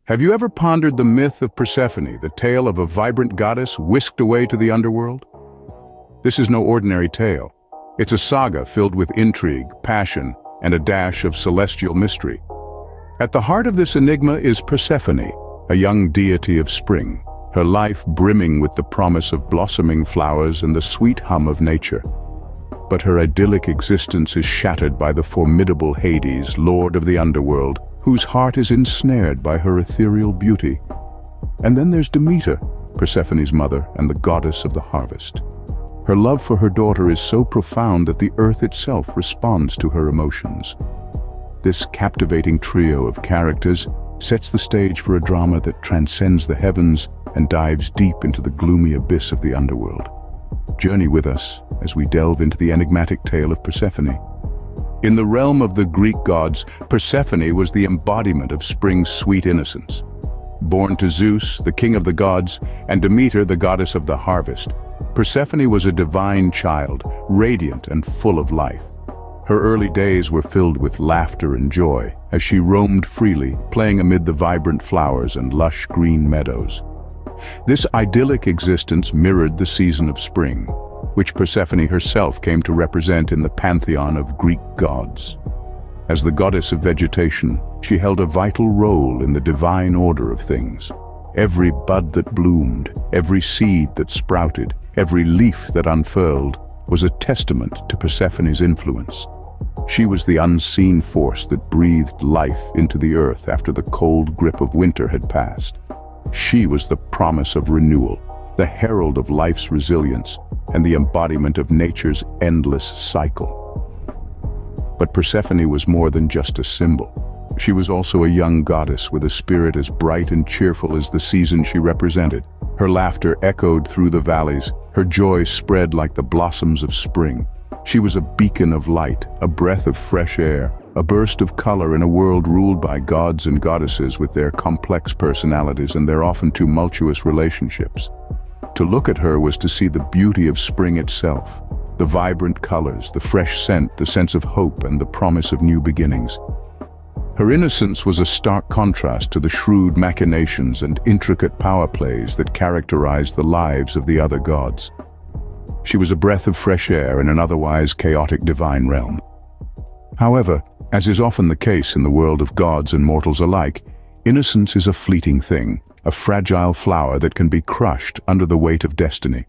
Have you ever pondered the myth of Persephone, the tale of a vibrant goddess whisked away to the underworld? This is no ordinary tale. It's a saga filled with intrigue, passion, and a dash of celestial mystery. At the heart of this enigma is Persephone, a young deity of spring, her life brimming with the promise of blossoming flowers and the sweet hum of nature. But her idyllic existence is shattered by the formidable Hades, lord of the underworld, whose heart is ensnared by her ethereal beauty. And then there's Demeter, Persephone's mother and the goddess of the harvest. Her love for her daughter is so profound that the earth itself responds to her emotions. This captivating trio of characters sets the stage for a drama that transcends the heavens and dives deep into the gloomy abyss of the underworld. Journey with us as we delve into the enigmatic tale of Persephone. In the realm of the Greek gods, Persephone was the embodiment of spring's sweet innocence. Born to Zeus, the king of the gods, and Demeter, the goddess of the harvest, Persephone was a divine child, radiant and full of life. Her early days were filled with laughter and joy as she roamed freely, playing amid the vibrant flowers and lush green meadows. This idyllic existence mirrored the season of spring, which Persephone herself came to represent in the pantheon of Greek gods. As the goddess of vegetation, she held a vital role in the divine order of things. Every bud that bloomed, every seed that sprouted, every leaf that unfurled was a testament to Persephone's influence. She was the unseen force that breathed life into the earth after the cold grip of winter had passed. She was the promise of renewal, the herald of life's resilience, and the embodiment of nature's endless cycle. But Persephone was more than just a symbol. She was also a young goddess with a spirit as bright and cheerful as the season she represented. Her laughter echoed through the valleys, her joy spread like the blossoms of spring. She was a beacon of light, a breath of fresh air, a burst of color in a world ruled by gods and goddesses with their complex personalities and their often tumultuous relationships. To look at her was to see the beauty of spring itself, the vibrant colors, the fresh scent, the sense of hope, and the promise of new beginnings. Her innocence was a stark contrast to the shrewd machinations and intricate power plays that characterized the lives of the other gods. She was a breath of fresh air in an otherwise chaotic divine realm. However, as is often the case in the world of gods and mortals alike, innocence is a fleeting thing, a fragile flower that can be crushed under the weight of destiny.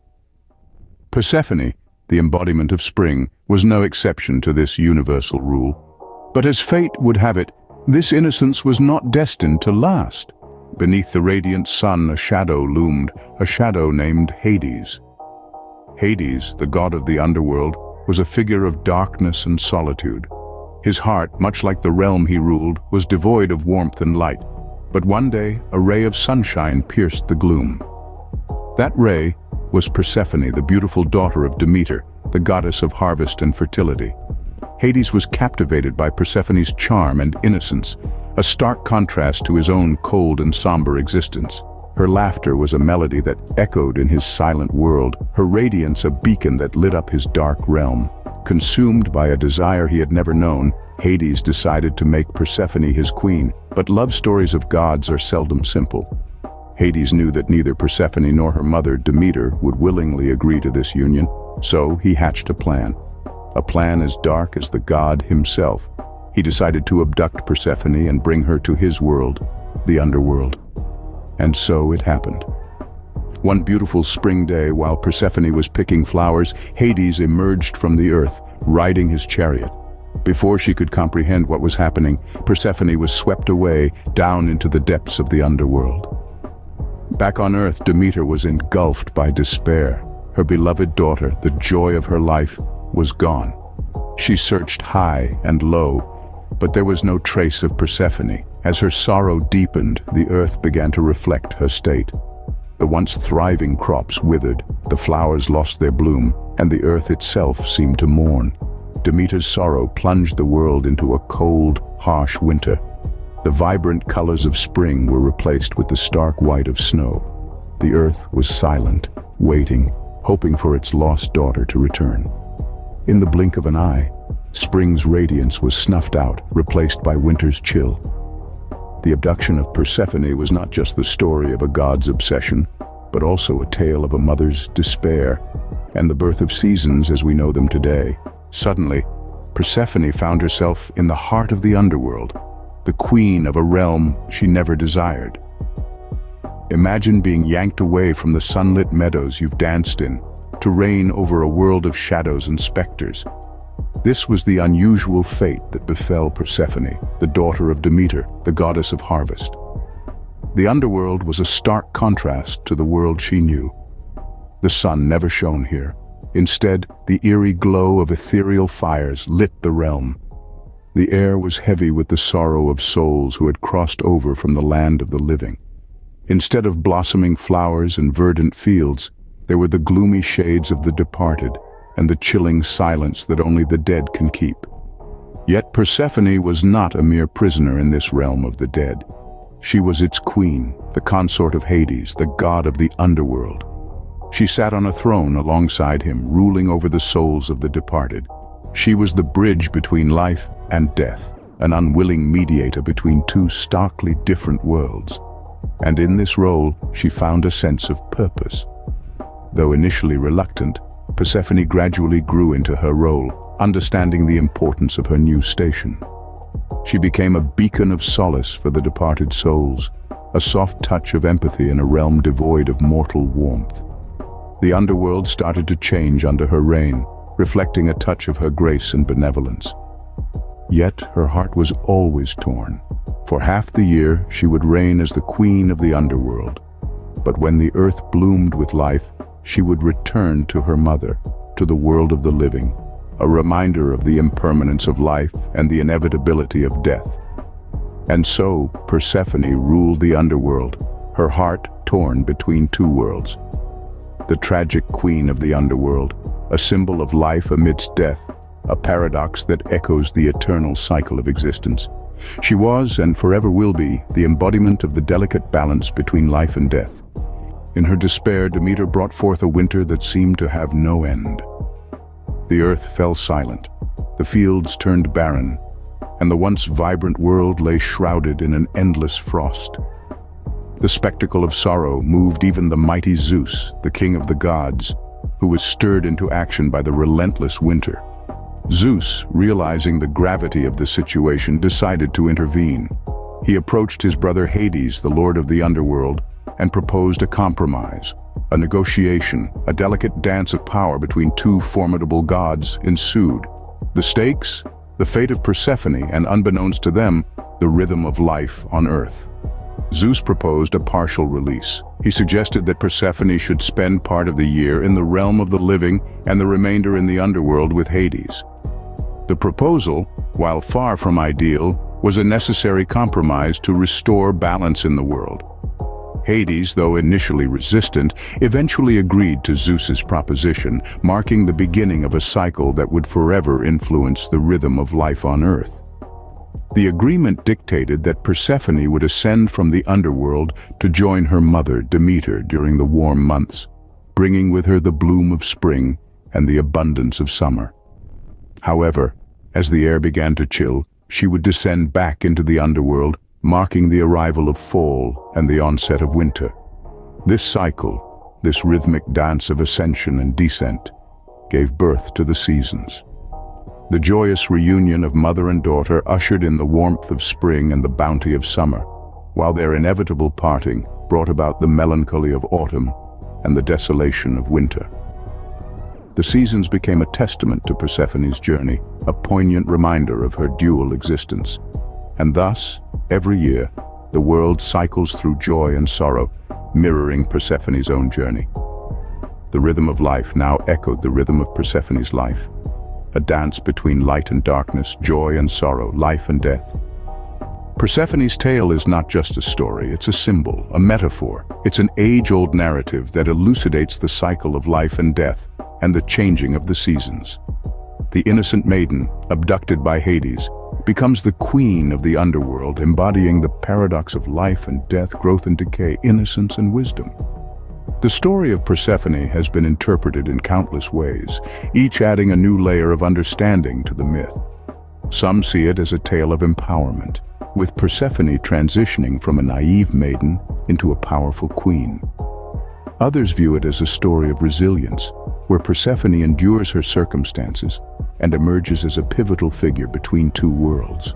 Persephone, the embodiment of spring, was no exception to this universal rule. But as fate would have it, this innocence was not destined to last. Beneath the radiant sun a shadow loomed, a shadow named Hades. Hades, the god of the underworld, was a figure of darkness and solitude. His heart, much like the realm he ruled, was devoid of warmth and light. But one day, a ray of sunshine pierced the gloom. That ray was Persephone, the beautiful daughter of Demeter, the goddess of harvest and fertility. Hades was captivated by Persephone's charm and innocence, a stark contrast to his own cold and somber existence. Her laughter was a melody that echoed in his silent world, her radiance a beacon that lit up his dark realm. Consumed by a desire he had never known, Hades decided to make Persephone his queen, but love stories of gods are seldom simple. Hades knew that neither Persephone nor her mother, Demeter, would willingly agree to this union, so he hatched a plan as dark as the god himself. He decided to abduct Persephone and bring her to his world, the underworld. And so it happened. One beautiful spring day, while Persephone was picking flowers, Hades emerged from the earth, riding his chariot. Before she could comprehend what was happening, Persephone was swept away, down into the depths of the underworld. Back on earth, Demeter was engulfed by despair. Her beloved daughter, the joy of her life, was gone. She searched high and low, but there was no trace of Persephone. As her sorrow deepened, the earth began to reflect her state. The once thriving crops withered, the flowers lost their bloom, and the earth itself seemed to mourn. Demeter's sorrow plunged the world into a cold, harsh winter. The vibrant colors of spring were replaced with the stark white of snow. The earth was silent, waiting, hoping for its lost daughter to return. In the blink of an eye, spring's radiance was snuffed out, replaced by winter's chill. The abduction of Persephone was not just the story of a god's obsession, but also a tale of a mother's despair and the birth of seasons as we know them today. Suddenly, Persephone found herself in the heart of the underworld, the queen of a realm she never desired. Imagine being yanked away from the sunlit meadows you've danced in, to reign over a world of shadows and specters. This was the unusual fate that befell Persephone, the daughter of Demeter, the goddess of harvest. The underworld was a stark contrast to the world she knew. The sun never shone here. Instead, the eerie glow of ethereal fires lit the realm. The air was heavy with the sorrow of souls who had crossed over from the land of the living. Instead of blossoming flowers and verdant fields, there were the gloomy shades of the departed and the chilling silence that only the dead can keep. Yet Persephone was not a mere prisoner in this realm of the dead. She was its queen, the consort of Hades, the god of the underworld. She sat on a throne alongside him, ruling over the souls of the departed. She was the bridge between life and death, an unwilling mediator between two starkly different worlds. And in this role, she found a sense of purpose. Though initially reluctant, Persephone gradually grew into her role, understanding the importance of her new station. She became a beacon of solace for the departed souls, a soft touch of empathy in a realm devoid of mortal warmth. The underworld started to change under her reign, reflecting a touch of her grace and benevolence. Yet her heart was always torn. For half the year, she would reign as the queen of the underworld. But when the earth bloomed with life, she would return to her mother, to the world of the living, a reminder of the impermanence of life and the inevitability of death. And so, Persephone ruled the underworld, her heart torn between two worlds. The tragic queen of the underworld, a symbol of life amidst death, a paradox that echoes the eternal cycle of existence. She was, and forever will be, the embodiment of the delicate balance between life and death. In her despair, Demeter brought forth a winter that seemed to have no end. The earth fell silent, the fields turned barren, and the once vibrant world lay shrouded in an endless frost. The spectacle of sorrow moved even the mighty Zeus, the king of the gods, who was stirred into action by the relentless winter. Zeus, realizing the gravity of the situation, decided to intervene. He approached his brother Hades, the lord of the underworld, and proposed a compromise. A negotiation, a delicate dance of power between two formidable gods, ensued. The stakes? The fate of Persephone, and unbeknownst to them, the rhythm of life on earth. Zeus proposed a partial release. He suggested that Persephone should spend part of the year in the realm of the living and the remainder in the underworld with Hades. The proposal, while far from ideal, was a necessary compromise to restore balance in the world. Hades, though initially resistant, eventually agreed to Zeus's proposition, marking the beginning of a cycle that would forever influence the rhythm of life on Earth. The agreement dictated that Persephone would ascend from the underworld to join her mother, Demeter, during the warm months, bringing with her the bloom of spring and the abundance of summer. However, as the air began to chill, she would descend back into the underworld, marking the arrival of fall and the onset of winter. This cycle, this rhythmic dance of ascension and descent, gave birth to the seasons. The joyous reunion of mother and daughter ushered in the warmth of spring and the bounty of summer, while their inevitable parting brought about the melancholy of autumn and the desolation of winter. The seasons became a testament to Persephone's journey, a poignant reminder of her dual existence. And thus, every year, the world cycles through joy and sorrow, mirroring Persephone's own journey. The rhythm of life now echoed the rhythm of Persephone's life, a dance between light and darkness, joy and sorrow, life and death. Persephone's tale is not just a story, it's a symbol, a metaphor. It's an age-old narrative that elucidates the cycle of life and death and the changing of the seasons. The innocent maiden, abducted by Hades, becomes the queen of the underworld, embodying the paradox of life and death, growth and decay, innocence and wisdom. The story of Persephone has been interpreted in countless ways, each adding a new layer of understanding to the myth. Some see it as a tale of empowerment, with Persephone transitioning from a naive maiden into a powerful queen. Others view it as a story of resilience, where Persephone endures her circumstances and emerges as a pivotal figure between two worlds.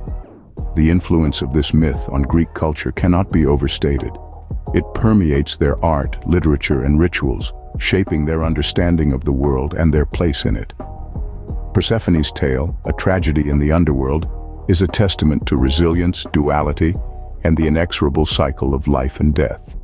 The influence of this myth on Greek culture cannot be overstated. It permeates their art, literature, and rituals, shaping their understanding of the world and their place in it. Persephone's tale, a tragedy in the underworld, is a testament to resilience, duality, and the inexorable cycle of life and death.